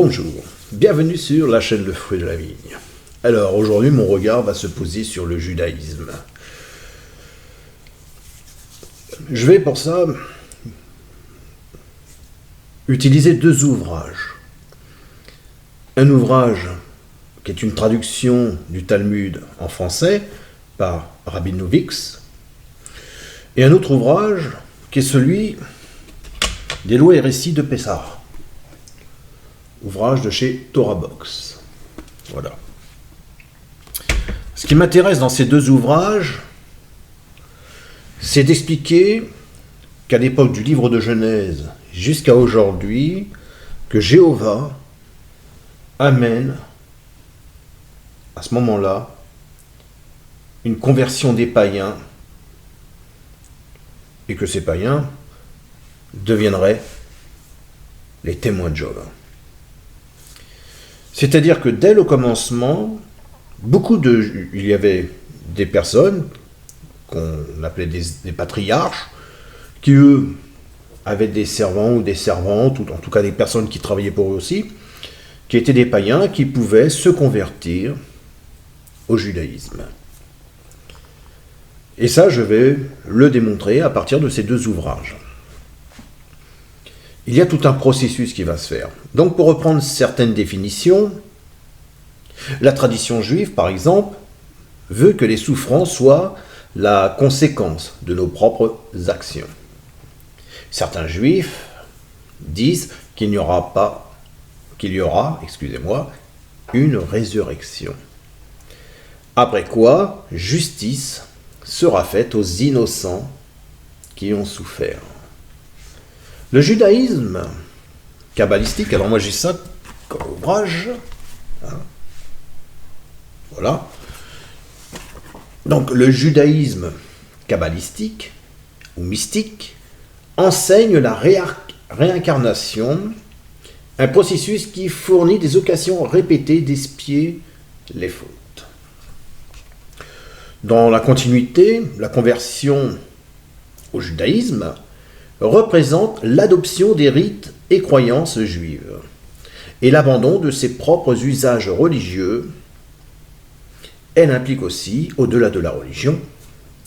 Bonjour, bienvenue sur la chaîne Le Fruit de la Vigne. Alors aujourd'hui mon regard va se poser sur le judaïsme. Je vais pour ça utiliser deux ouvrages. Un ouvrage qui est une traduction du Talmud en français par Rabbi Novix et un autre ouvrage qui est celui des lois et récits de Pessah. Ouvrage de chez Torah Box. Voilà. Ce qui m'intéresse dans ces deux ouvrages, c'est d'expliquer qu'à l'époque du livre de Genèse jusqu'à aujourd'hui, que Jéhovah amène à ce moment-là une conversion des païens et que ces païens deviendraient les témoins de Job. C'est-à-dire que dès le commencement, il y avait des personnes qu'on appelait des patriarches, qui eux avaient des servants ou des servantes, ou en tout cas des personnes qui travaillaient pour eux aussi, qui étaient des païens qui pouvaient se convertir au judaïsme. Et ça, je vais le démontrer à partir de ces deux ouvrages. Il y a tout un processus qui va se faire. Donc, pour reprendre certaines définitions, la tradition juive, par exemple, veut que les souffrances soient la conséquence de nos propres actions. Certains juifs disent qu'il y aura une résurrection. Après quoi, justice sera faite aux innocents qui ont souffert. Le judaïsme kabbalistique, alors moi j'ai ça comme ouvrage, voilà. Donc le judaïsme kabbalistique ou mystique enseigne la réincarnation, un processus qui fournit des occasions répétées d'expier les fautes. Dans la continuité, la conversion au judaïsme représente l'adoption des rites et croyances juives et l'abandon de ses propres usages religieux. Elle implique aussi, au-delà de la religion,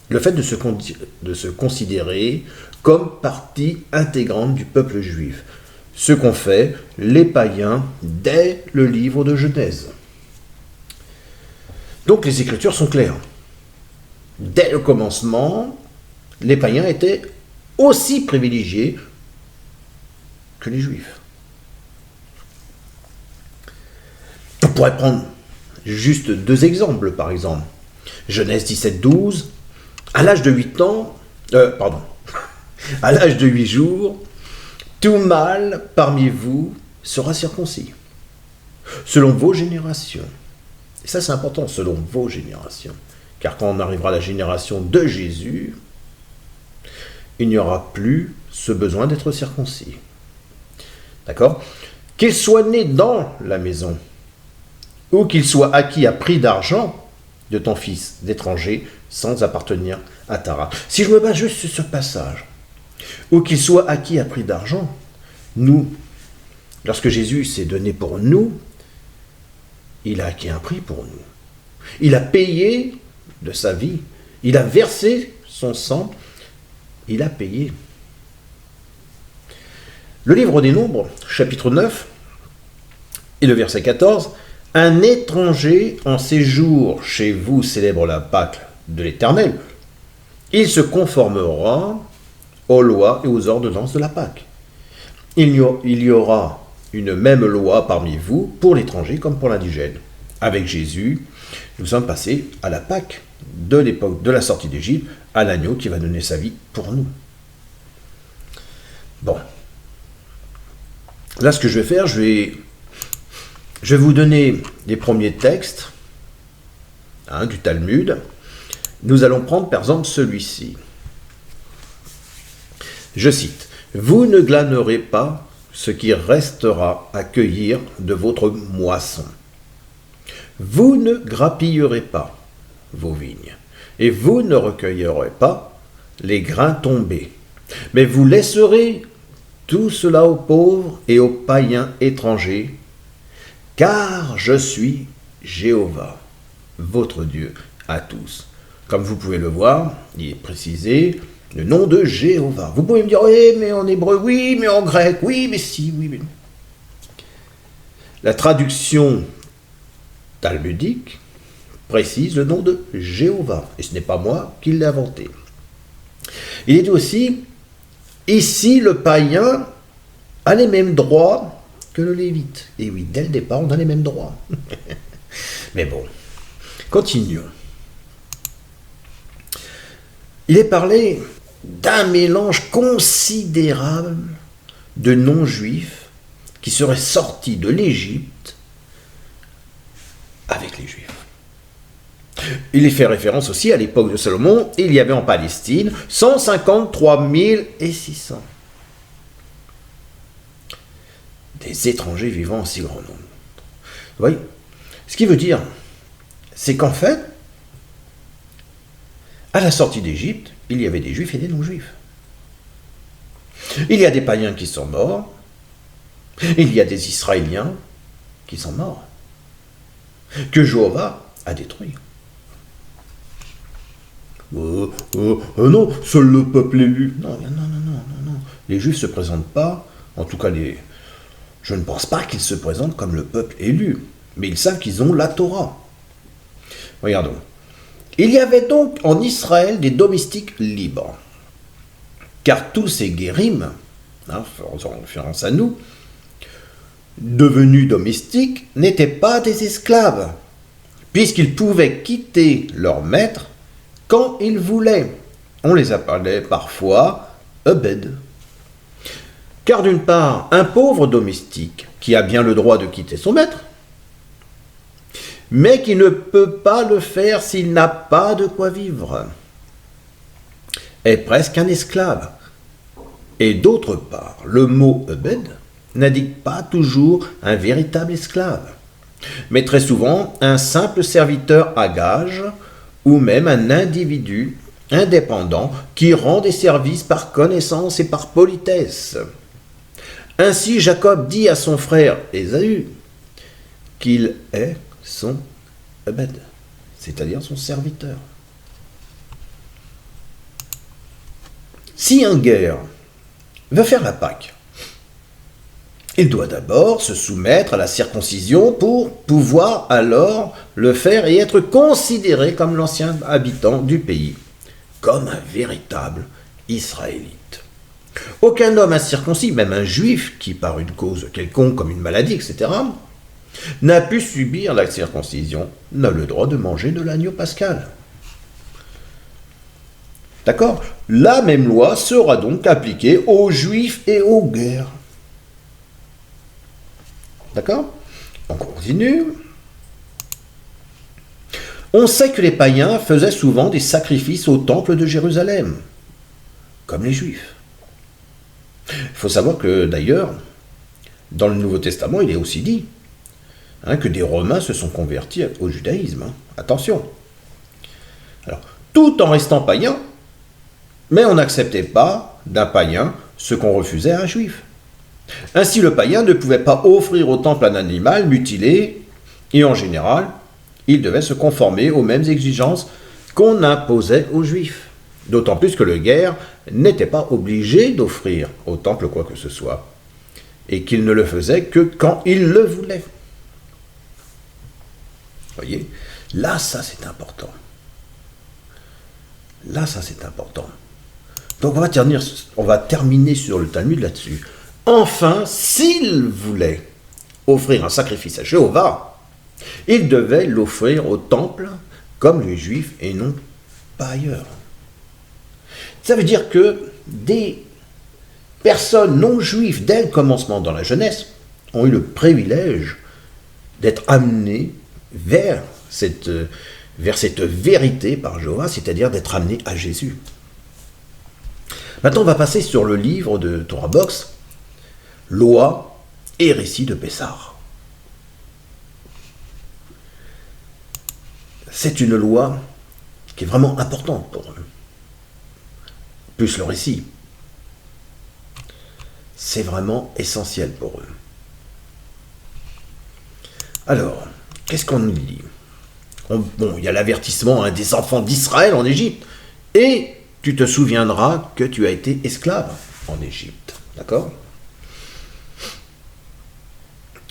le fait de se considérer comme partie intégrante du peuple juif, ce qu'ont fait les païens dès le livre de Genèse. Donc les Écritures sont claires. Dès le commencement, les païens étaient aussi privilégiés que les Juifs. On pourrait prendre juste deux exemples, par exemple. Genèse 17-12, à l'âge de 8 jours, tout mâle parmi vous sera circoncis, selon vos générations. Et ça, c'est important, selon vos générations. Car quand on arrivera à la génération de Jésus, il n'y aura plus ce besoin d'être circoncis. D'accord ? Qu'il soit né dans la maison, ou qu'il soit acquis à prix d'argent de ton fils d'étranger sans appartenir à ta race. Si je me base juste sur ce passage, ou qu'il soit acquis à prix d'argent, nous, lorsque Jésus s'est donné pour nous, il a acquis un prix pour nous. Il a payé de sa vie, il a versé son sang, il a payé. Le livre des Nombres, chapitre 9, et le verset 14, « Un étranger en séjour chez vous célèbre la Pâque de l'Éternel. Il se conformera aux lois et aux ordonnances de la Pâque. Il y aura une même loi parmi vous pour l'étranger comme pour l'indigène. » Avec Jésus, nous sommes passés à la Pâque de l'époque de la sortie d'Égypte, à l'agneau qui va donner sa vie pour nous. Bon. Là, ce que je vais faire, je vais vous donner les premiers textes du Talmud. Nous allons prendre par exemple celui-ci. Je cite, « Vous ne glanerez pas ce qui restera à cueillir de votre moisson. Vous ne grappillerez pas vos vignes, et vous ne recueillerez pas les grains tombés, mais vous laisserez tout cela aux pauvres et aux païens étrangers car je suis Jéhovah, votre Dieu à tous. Comme vous pouvez le voir, il est précisé le nom de Jéhovah. Vous pouvez me dire, oui, mais en hébreu, oui, mais en grec, oui, mais si, oui, mais... La traduction talmudique précise le nom de Jéhovah, et ce n'est pas moi qui l'ai inventé. Il est dit aussi, ici le païen a les mêmes droits que le lévite. Et oui, dès le départ, on a les mêmes droits. Mais bon, continuons. Il est parlé d'un mélange considérable de non-juifs qui seraient sortis de l'Égypte avec les Juifs. Il y fait référence aussi à l'époque de Salomon, il y avait en Palestine 153 600 des étrangers vivant en si grand nombre. Vous voyez, ce qui veut dire, c'est qu'en fait, à la sortie d'Égypte, il y avait des Juifs et des non-Juifs. Il y a des païens qui sont morts, il y a des Israéliens qui sont morts, que Jéhovah a détruits. Non, seul le peuple élu. Non. Les Juifs ne se présentent pas, en tout cas, je ne pense pas qu'ils se présentent comme le peuple élu, mais ils savent qu'ils ont la Torah. Regardons. Il y avait donc en Israël des domestiques libres, car tous ces guérims, faisant référence à nous, devenus domestiques, n'étaient pas des esclaves, puisqu'ils pouvaient quitter leur maître quand ils voulaient. On les appelait parfois Ebed. Car d'une part, un pauvre domestique qui a bien le droit de quitter son maître, mais qui ne peut pas le faire s'il n'a pas de quoi vivre, est presque un esclave. Et d'autre part, le mot Ebed n'indique pas toujours un véritable esclave, mais très souvent un simple serviteur à gage ou même un individu indépendant qui rend des services par connaissance et par politesse. Ainsi Jacob dit à son frère Ésaü qu'il est son Ebed, c'est-à-dire son serviteur. Si un guerre veut faire la Pâque, il doit d'abord se soumettre à la circoncision pour pouvoir alors le faire et être considéré comme l'ancien habitant du pays, comme un véritable Israélite. Aucun homme incirconcis, même un juif qui par une cause quelconque comme une maladie, etc., n'a pu subir la circoncision, n'a le droit de manger de l'agneau pascal. D'accord ? La même loi sera donc appliquée aux juifs et aux guerres. D'accord ? On continue. On sait que les païens faisaient souvent des sacrifices au temple de Jérusalem, comme les juifs. Il faut savoir que d'ailleurs, dans le Nouveau Testament, il est aussi dit que des Romains se sont convertis au judaïsme. Attention. Alors, tout en restant païens, mais on n'acceptait pas d'un païen ce qu'on refusait à un juif. Ainsi, le païen ne pouvait pas offrir au temple un animal mutilé, et en général, il devait se conformer aux mêmes exigences qu'on imposait aux juifs. D'autant plus que le guerre n'était pas obligé d'offrir au temple quoi que ce soit, et qu'il ne le faisait que quand il le voulait. Voyez, là, ça c'est important. Là, ça c'est important. Donc on va terminer sur le Talmud là-dessus. Enfin, s'il voulait offrir un sacrifice à Jéhovah, il devait l'offrir au temple comme les Juifs et non pas ailleurs. Ça veut dire que des personnes non juives dès le commencement dans la jeunesse ont eu le privilège d'être amenées vers cette vérité par Jéhovah, c'est-à-dire d'être amenées à Jésus. Maintenant, on va passer sur le livre de Torah Box, Loi et récit de Pessah. C'est une loi qui est vraiment importante pour eux. Plus le récit. C'est vraiment essentiel pour eux. Alors, qu'est-ce qu'on nous dit? Bon, il y a l'avertissement des enfants d'Israël en Égypte. Et tu te souviendras que tu as été esclave en Égypte. D'accord?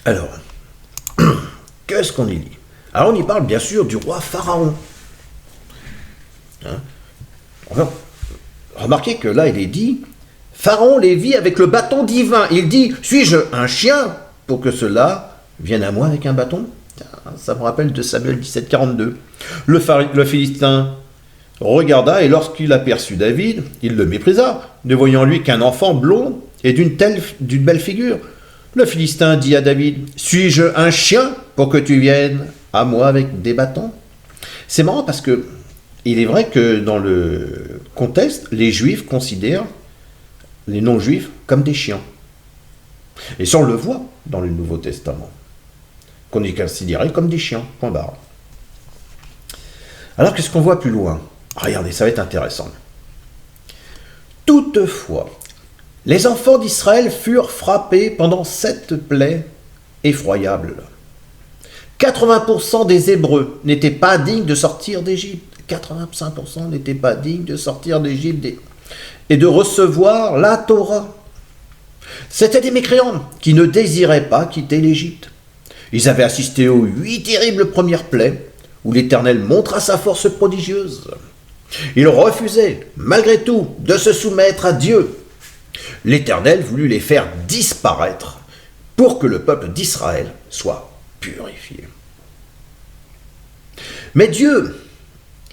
Alors, qu'est-ce qu'on y lit? Alors, on y parle bien sûr du roi Pharaon. Hein? Enfin, remarquez que là, il est dit, Pharaon les vit avec le bâton divin. Il dit, suis-je un chien pour que cela vienne à moi avec un bâton? Ça me rappelle de Samuel 17, 42. Le Philistin regarda et lorsqu'il aperçut David, il le méprisa, ne voyant lui qu'un enfant blond et d'une belle figure. Le Philistin dit à David, suis-je un chien pour que tu viennes à moi avec des bâtons? C'est marrant parce que il est vrai que dans le contexte, les Juifs considèrent les non-Juifs comme des chiens. Et ça, on le voit dans le Nouveau Testament, qu'on est considéré comme des chiens, point barre. Alors, qu'est-ce qu'on voit plus loin? Regardez, ça va être intéressant. Toutefois, les enfants d'Israël furent frappés pendant 7 plaies effroyables. 80% des Hébreux n'étaient pas dignes de sortir d'Égypte. 85% n'étaient pas dignes de sortir d'Égypte et de recevoir la Torah. C'étaient des mécréants qui ne désiraient pas quitter l'Égypte. Ils avaient assisté aux 8 terribles premières plaies où l'Éternel montra sa force prodigieuse. Ils refusaient, malgré tout, de se soumettre à Dieu. L'Éternel voulut les faire disparaître pour que le peuple d'Israël soit purifié. Mais Dieu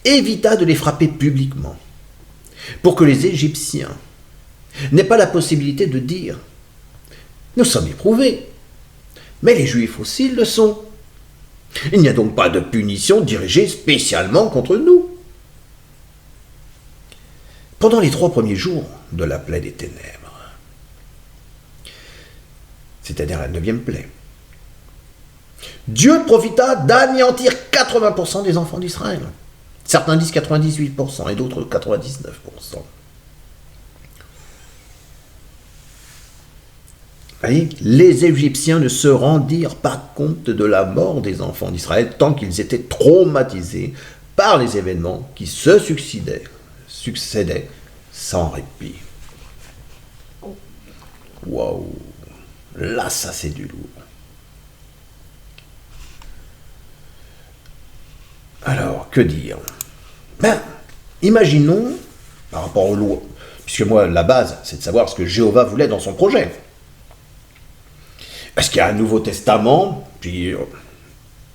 évita de les frapper publiquement pour que les Égyptiens n'aient pas la possibilité de dire « Nous sommes éprouvés ». Mais les Juifs aussi le sont. Il n'y a donc pas de punition dirigée spécialement contre nous. Pendant les 3 premiers jours de la plaie des ténèbres, c'est-à-dire la 9e plaie, Dieu profita d'anéantir 80% des enfants d'Israël. Certains disent 98% et d'autres 99%. Voyez, les Égyptiens ne se rendirent pas compte de la mort des enfants d'Israël tant qu'ils étaient traumatisés par les événements qui se succédaient sans répit. Waouh! Là, ça c'est du lourd. Alors, que dire? Imaginons, par rapport aux lois, puisque moi, la base, c'est de savoir ce que Jéhovah voulait dans son projet. Est-ce qu'il y a un Nouveau Testament, puis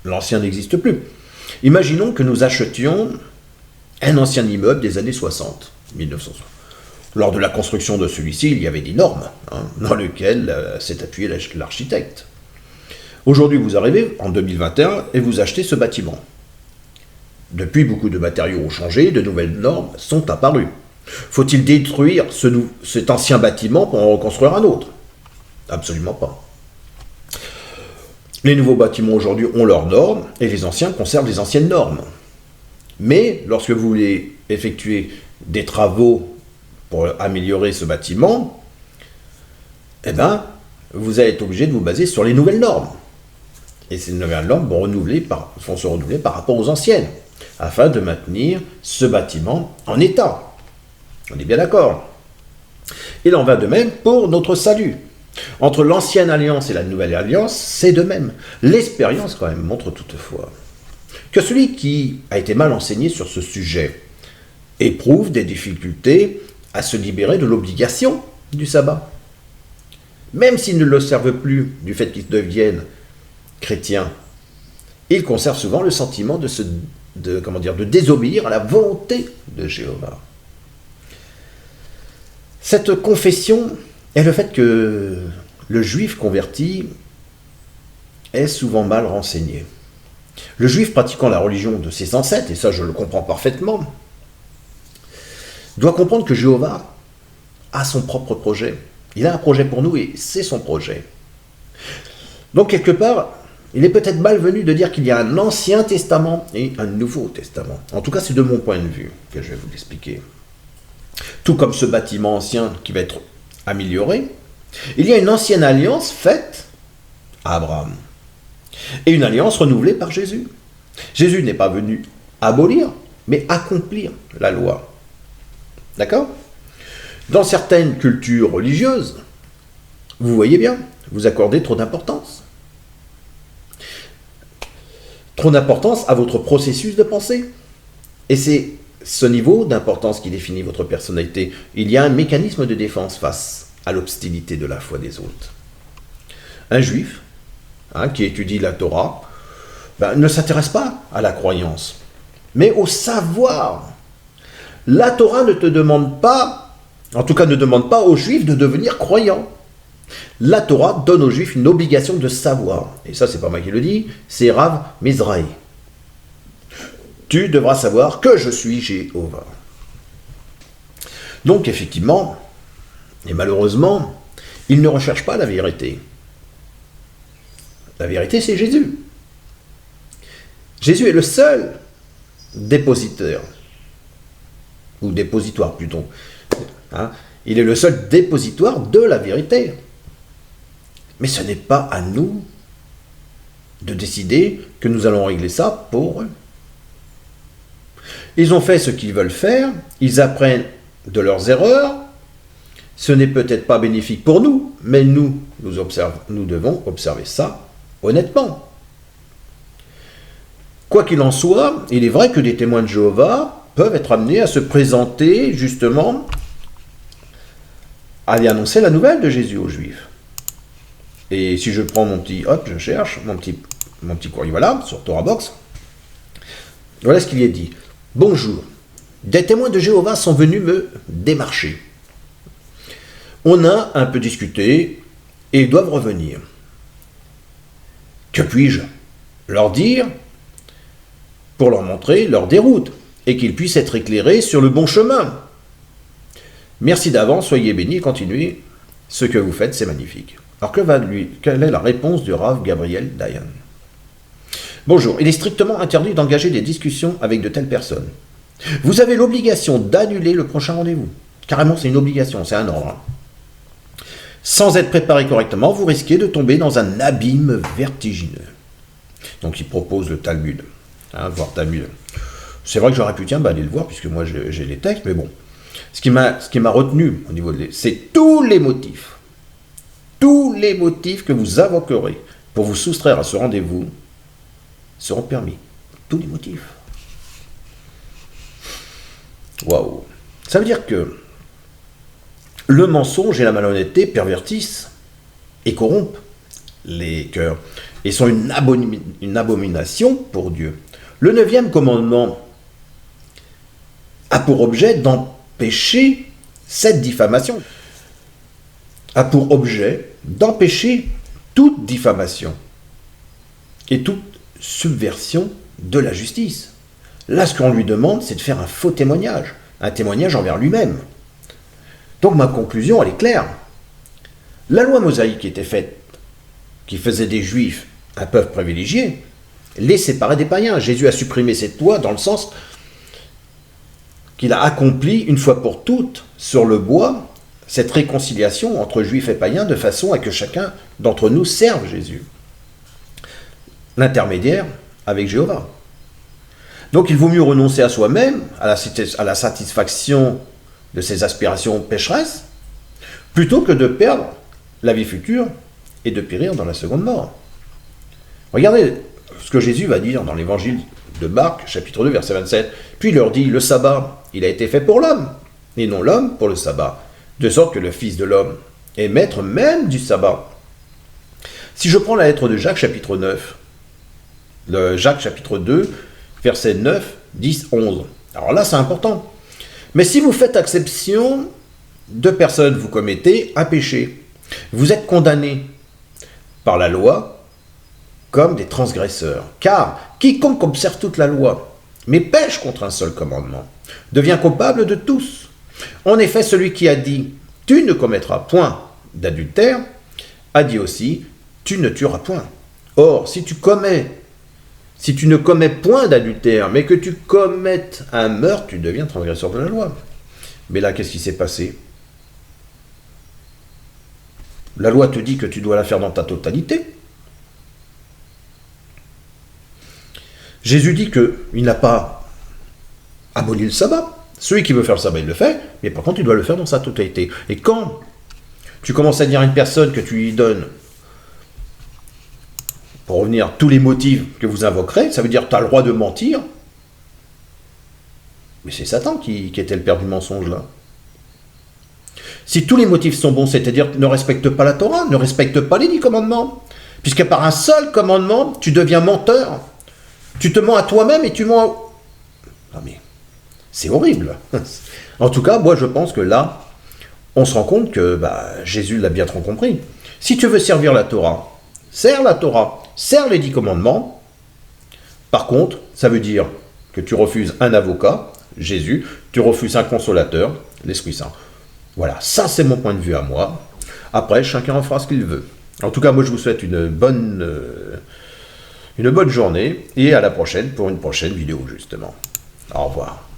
l'Ancien n'existe plus? Imaginons que nous achetions un ancien immeuble des années 60, 1960. Lors de la construction de celui-ci, il y avait des normes dans lesquelles s'est appuyé l'architecte. Aujourd'hui, vous arrivez en 2021 et vous achetez ce bâtiment. Depuis, beaucoup de matériaux ont changé, de nouvelles normes sont apparues. Faut-il détruire cet ancien bâtiment pour en reconstruire un autre? Absolument pas. Les nouveaux bâtiments aujourd'hui ont leurs normes et les anciens conservent les anciennes normes. Mais lorsque vous voulez effectuer des travaux pour améliorer ce bâtiment, vous allez être obligé de vous baser sur les nouvelles normes. Et ces nouvelles normes vont se renouveler par rapport aux anciennes, afin de maintenir ce bâtiment en état. On est bien d'accord. Il en va de même pour notre salut. Entre l'ancienne alliance et la nouvelle alliance, c'est de même. L'expérience, quand même, montre toutefois que celui qui a été mal enseigné sur ce sujet éprouve des difficultés à se libérer de l'obligation du sabbat. Même s'il ne l'observe plus du fait qu'il devienne chrétien, il conserve souvent le sentiment de désobéir à la volonté de Jéhovah. Cette confession est le fait que le juif converti est souvent mal renseigné. Le juif pratiquant la religion de ses ancêtres, et ça je le comprends parfaitement, doit comprendre que Jéhovah a son propre projet. Il a un projet pour nous et c'est son projet. Donc quelque part, il est peut-être malvenu de dire qu'il y a un Ancien Testament et un Nouveau Testament. En tout cas, c'est de mon point de vue que je vais vous l'expliquer. Tout comme ce bâtiment ancien qui va être amélioré, il y a une ancienne alliance faite à Abraham. Et une alliance renouvelée par Jésus. Jésus n'est pas venu abolir, mais accomplir la loi. D'accord? Dans certaines cultures religieuses, vous voyez bien, vous accordez trop d'importance. Trop d'importance à votre processus de pensée. Et c'est ce niveau d'importance qui définit votre personnalité. Il y a un mécanisme de défense face à l'obstinité de la foi des autres. Un juif qui étudie la Torah ne s'intéresse pas à la croyance, mais au savoir. La Torah ne te demande pas, en tout cas ne demande pas aux juifs de devenir croyants. La Torah donne aux juifs une obligation de savoir. Et ça, c'est pas moi qui le dis, c'est Rav Mizrahi. Tu devras savoir que je suis Jéhovah. Donc effectivement, et malheureusement, ils ne recherchent pas la vérité. La vérité, c'est Jésus. Jésus est le seul dépositaire, ou dépositoire plutôt. Il est le seul dépositoire de la vérité. Mais ce n'est pas à nous de décider que nous allons régler ça pour eux. Ils ont fait ce qu'ils veulent faire, ils apprennent de leurs erreurs. Ce n'est peut-être pas bénéfique pour nous, mais nous devons observer ça honnêtement. Quoi qu'il en soit, il est vrai que des témoins de Jéhovah peuvent être amenés à se présenter justement à y annoncer la nouvelle de Jésus aux Juifs. Et si je prends je cherche mon petit courrier, voilà, sur Torah Box, voilà ce qu'il y est dit. Bonjour, des témoins de Jéhovah sont venus me démarcher. On a un peu discuté et ils doivent revenir. Que puis-je leur dire pour leur montrer leur déroute et qu'ils puissent être éclairés sur le bon chemin? Merci d'avance, soyez bénis, continuez. Ce que vous faites, c'est magnifique. Alors quelle est la réponse du Rav Gabriel Dayan? Bonjour, il est strictement interdit d'engager des discussions avec de telles personnes. Vous avez l'obligation d'annuler le prochain rendez-vous. Carrément, c'est une obligation, c'est un ordre. Sans être préparé correctement, vous risquez de tomber dans un abîme vertigineux. Donc il propose le Talmud, voir Talmud. C'est vrai que j'aurais pu aller le voir, puisque moi j'ai les textes, mais bon. Ce qui m'a retenu au niveau c'est tous les motifs que vous invoquerez pour vous soustraire à ce rendez-vous seront permis. Tous les motifs. Waouh. Ça veut dire que le mensonge et la malhonnêteté pervertissent et corrompent les cœurs et sont une abomination pour Dieu. Le 9e commandement a pour objet d'empêcher cette diffamation. A pour objet d'empêcher toute diffamation et toute subversion de la justice. Là, ce qu'on lui demande, c'est de faire un faux témoignage, un témoignage envers lui-même. Donc ma conclusion, elle est claire. La loi mosaïque qui était faite, qui faisait des Juifs un peuple privilégié, les séparait des païens. Jésus a supprimé cette loi dans le sens qu'il a accompli une fois pour toutes sur le bois cette réconciliation entre Juifs et païens de façon à que chacun d'entre nous serve Jésus. L'intermédiaire avec Jéhovah. Donc il vaut mieux renoncer à soi-même, à la satisfaction de ses aspirations pécheresses, plutôt que de perdre la vie future et de périr dans la seconde mort. Regardez ce que Jésus va dire dans l'évangile de Marc, chapitre 2, verset 27. Puis il leur dit, le sabbat, il a été fait pour l'homme, et non l'homme pour le sabbat, de sorte que le Fils de l'homme est maître même du sabbat. Si je prends la lettre de Jacques, chapitre 9, Jacques, chapitre 2, versets 9, 10, 11. Alors là, c'est important. Mais si vous faites exception de personnes, vous commettez un péché. Vous êtes condamnés par la loi comme des transgresseurs. Car quiconque observe toute la loi, mais pêche contre un seul commandement, devient coupable de tous. En effet, celui qui a dit « Tu ne commettras point d'adultère » a dit aussi « Tu ne tueras point ». Or, si tu ne commets point d'adultère, mais que tu commettes un meurtre, tu deviens transgresseur de la loi. Mais là, qu'est-ce qui s'est passé? La loi te dit que tu dois la faire dans ta totalité. Jésus dit qu'il n'a pas aboli le sabbat. Celui qui veut faire le sabbat, il le fait, mais par contre, il doit le faire dans sa totalité. Et quand tu commences à dire à une personne que tu lui donnes, pour revenir, tous les motifs que vous invoquerez, ça veut dire que tu as le droit de mentir. Mais c'est Satan qui était le père du mensonge, là. Si tous les motifs sont bons, c'est-à-dire ne respecte pas la Torah, ne respecte pas les 10 commandements, puisque par un seul commandement, tu deviens menteur. Tu te mens à toi-même et tu mens à... Non mais, c'est horrible. En tout cas, moi je pense que là, on se rend compte que Jésus l'a bien trop compris. Si tu veux servir la Torah, sers les 10 commandements. Par contre, ça veut dire que tu refuses un avocat, Jésus, tu refuses un consolateur, l'Esprit Saint. Voilà, ça c'est mon point de vue à moi. Après, chacun en fera ce qu'il veut. En tout cas, moi je vous souhaite une bonne journée et à la prochaine pour une prochaine vidéo justement. Au revoir.